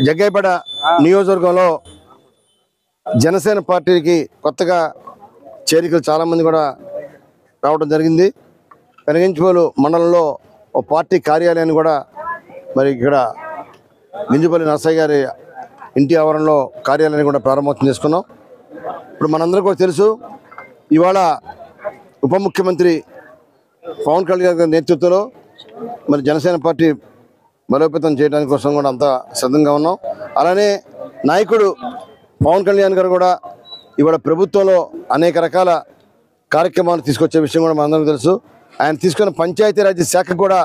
జగ్గైపేట నియోజకవర్గంలో జనసేన పార్టీకి కొత్తగా చేరికలు చాలా మంది కూడా రావడం జరిగింది. పెనగించిపోలు మండలంలో ఓ పార్టీ కార్యాలయాన్ని కూడా మరి ఇక్కడ గింజపల్లి నరసయ్య గారి ఇంటి ఆవరణలో కార్యాలయాన్ని కూడా ప్రారంభోత్సవం చేసుకున్నాం. ఇప్పుడు మనందరం కూడా తెలుసు, ఇవాళ ఉప ముఖ్యమంత్రి పవన్ కళ్యాణ్ గారి నేతృత్వంలో మరి జనసేన పార్టీ బలోపేతం చేయడానికి కోసం కూడా అంతా సిద్ధంగా ఉన్నాం. అలానే నాయకుడు పవన్ కళ్యాణ్ గారు కూడా ఇవాళ ప్రభుత్వంలో అనేక రకాల కార్యక్రమాలు తీసుకొచ్చే విషయం కూడా మనందరికీ తెలుసు. ఆయన తీసుకున్న పంచాయతీరాజ్ శాఖ కూడా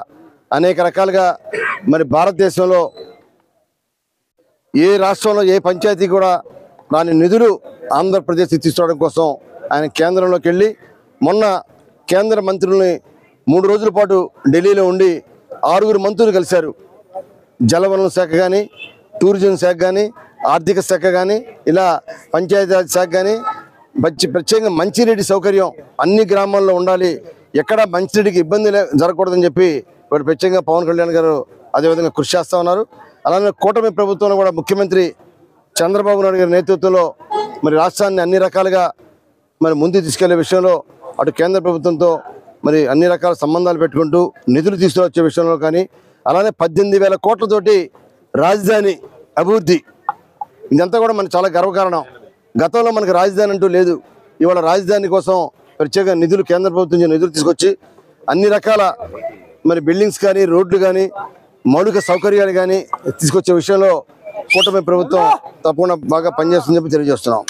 అనేక రకాలుగా మరి భారతదేశంలో ఏ రాష్ట్రంలో ఏ పంచాయతీ కూడా రాని నిధులు ఆంధ్రప్రదేశ్ తీసుకోవడం కోసం ఆయన కేంద్రంలోకి వెళ్ళి మొన్న కేంద్ర మంత్రుల్ని 3 రోజుల పాటు ఢిల్లీలో ఉండి 6 మంత్రులు కలిశారు. జలవనరుల శాఖ కానీ, టూరిజం శాఖ కానీ, ఆర్థిక శాఖ కానీ, ఇలా పంచాయతీరాజ్ శాఖ కానీ, ప్రత్యేకంగా మంచినీటి సౌకర్యం అన్ని గ్రామాల్లో ఉండాలి, ఎక్కడ మంచినీటికి ఇబ్బంది జరగకూడదని చెప్పి ఇప్పుడు ప్రత్యేకంగా పవన్ కళ్యాణ్ గారు అదేవిధంగా కృషి చేస్తూ ఉన్నారు. అలానే కూటమి ప్రభుత్వంలో కూడా ముఖ్యమంత్రి చంద్రబాబు నాయుడు గారి నేతృత్వంలో మరి రాష్ట్రాన్ని అన్ని రకాలుగా మరి ముందుకు తీసుకెళ్లే విషయంలో అటు కేంద్ర ప్రభుత్వంతో మరి అన్ని రకాల సంబంధాలు పెట్టుకుంటూ నిధులు తీసుకువచ్చే విషయంలో కానీ, అలానే 18,000 కోట్లతోటి రాజధాని అభివృద్ధి, ఇదంతా కూడా మనకు చాలా గర్వకారణం. గతంలో మనకు రాజధాని అంటూ లేదు. ఇవాళ రాజధాని కోసం ప్రత్యేక నిధులు కేంద్ర ప్రభుత్వం నుంచి నిధులు తీసుకొచ్చి అన్ని రకాల మరి బిల్డింగ్స్ కానీ, రోడ్లు కానీ, మౌలిక సౌకర్యాలు కానీ తీసుకొచ్చే విషయంలో కూటమి ప్రభుత్వం తప్పకుండా బాగా పనిచేస్తుందని చెప్పి తెలియజేస్తున్నాం.